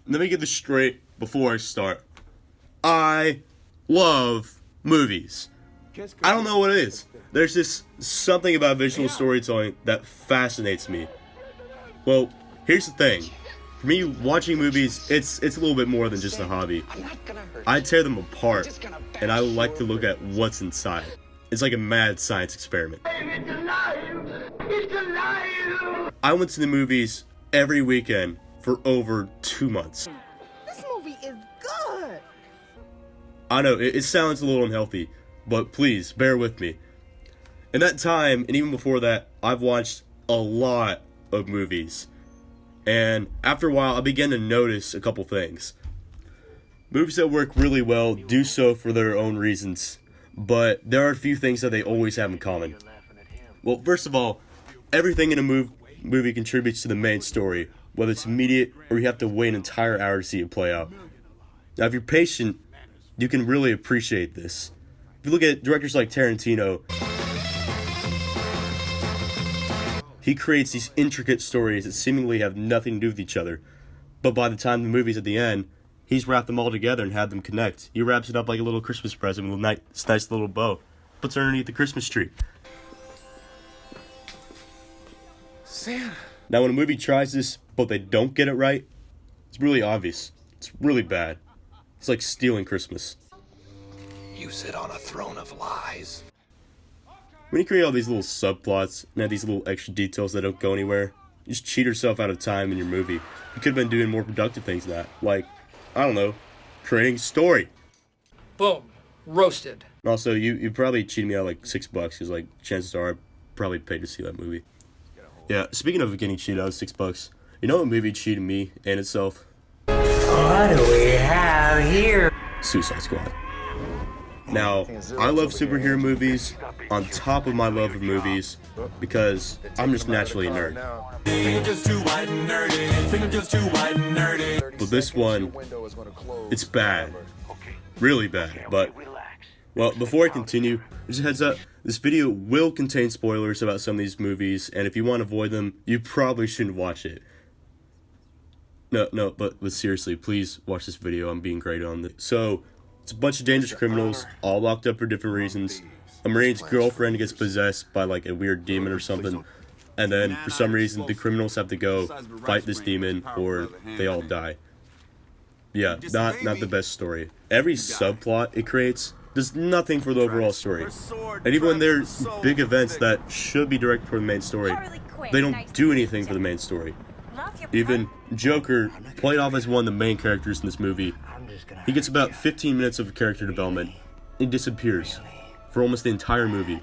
let me get this straight before I start. I love movies. I don't know what it is. There's just something about visual storytelling that fascinates me. Well, here's the thing. For me, watching movies, it's a little bit more than just a hobby. I tear them apart, and I like to look at what's inside. It's like a mad science experiment. It's alive! It's alive! I went to the movies every weekend for over 2 months. This movie is good! I know, it sounds a little unhealthy, but please, bear with me. In that time, and even before that, I've watched a lot of movies. And after a while, I began to notice a couple things. Movies that work really well do so for their own reasons, but there are a few things that they always have in common. Well, first of all, everything in a movie contributes to the main story, whether it's immediate or you have to wait an entire hour to see it play out. Now, if you're patient, you can really appreciate this. If you look at directors like Tarantino, he creates these intricate stories that seemingly have nothing to do with each other, but by the time the movie's at the end, he's wrapped them all together and had them connect. He wraps it up like a little Christmas present with a nice little bow, puts it underneath the Christmas tree. Santa. Now, when a movie tries this, but they don't get it right, it's really obvious. It's really bad. It's like stealing Christmas. You sit on a throne of lies. When you create all these little subplots and have these little extra details that don't go anywhere, you just cheat yourself out of time in your movie. You could have been doing more productive things than that, like, I don't know, creating a story. Boom. Roasted. Also, you probably cheated me out like $6 because, like, chances are I probably paid to see that movie. Yeah, speaking of getting cheated out of $6, you know what movie cheated me and itself? What do we have here? Suicide Squad. Now, I love superhero movies on top of my love of movies because I'm just naturally a nerd. But this one, it's bad. Really bad. But, well, before I continue, just a heads up, this video will contain spoilers about some of these movies, and if you want to avoid them, you probably shouldn't watch it. No, but seriously, please watch this video. I'm being great on this. So, it's a bunch of dangerous criminals, all locked up for different reasons. A Marine's girlfriend gets possessed by like a weird demon or something, and then for some reason the criminals have to go fight this demon or they all die. Yeah, not the best story. Every subplot it creates does nothing for the overall story. And even when there's big events that should be directed for the main story, they don't do anything for the main story. Even Joker, played off as one of the main characters in this movie, he gets about 15 minutes of character development and disappears for almost the entire movie.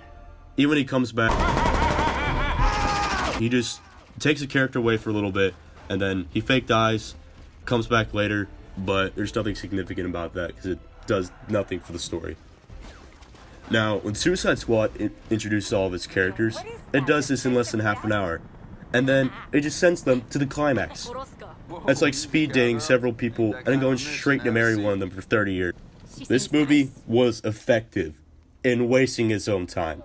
Even when he comes back, he just takes the character away for a little bit, and then he fake dies, comes back later, but there's nothing significant about that because it does nothing for the story. Now, when Suicide Squad introduces all of its characters, it does this in less than half an hour, and then it just sends them to the climax. That's like speed dating several people and then going straight to marry one of them for 30 years. This movie was effective in wasting its own time.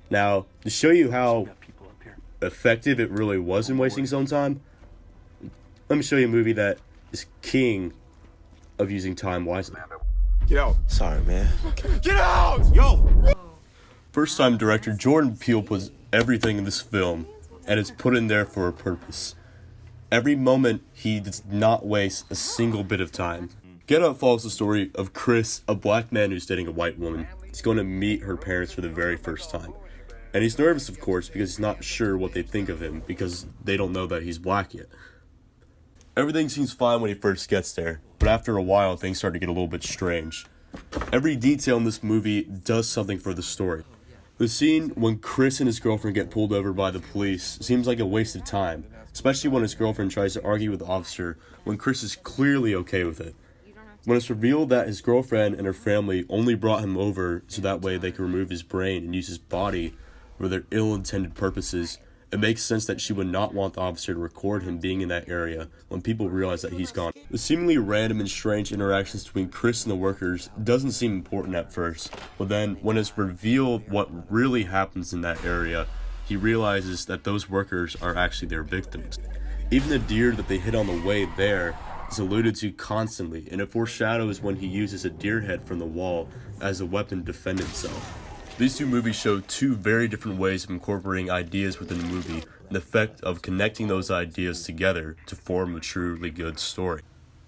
Now, to show you how effective it really was in wasting its own time, let me show you a movie that is king of using time wisely. Get out. Sorry, man. Get out! Yo! First time director Jordan Peele puts everything in this film, and it's put in there for a purpose. Every moment, he does not waste a single bit of time. Get Out follows the story of Chris, a black man who's dating a white woman. He's going to meet her parents for the very first time. And he's nervous, of course, because he's not sure what they think of him, because they don't know that he's black yet. Everything seems fine when he first gets there, but after a while, things start to get a little bit strange. Every detail in this movie does something for the story. The scene when Chris and his girlfriend get pulled over by the police seems like a waste of time, especially when his girlfriend tries to argue with the officer when Chris is clearly okay with it. When it's revealed that his girlfriend and her family only brought him over so that way they could remove his brain and use his body for their ill-intended purposes, it makes sense that she would not want the officer to record him being in that area when people realize that he's gone. The seemingly random and strange interactions between Chris and the workers doesn't seem important at first, but then when it's revealed what really happens in that area, he realizes that those workers are actually their victims. Even the deer that they hit on the way there is alluded to constantly, and it foreshadows when he uses a deer head from the wall as a weapon to defend himself. These two movies show two very different ways of incorporating ideas within the movie and the effect of connecting those ideas together to form a truly good story.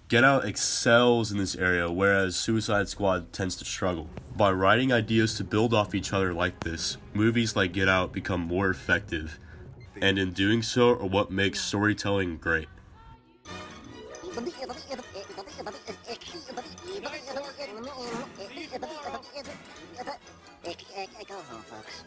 Get Out excels in this area, whereas Suicide Squad tends to struggle. By writing ideas to build off each other like this, movies like Get Out become more effective, and in doing so are what makes storytelling great. Go home, folks.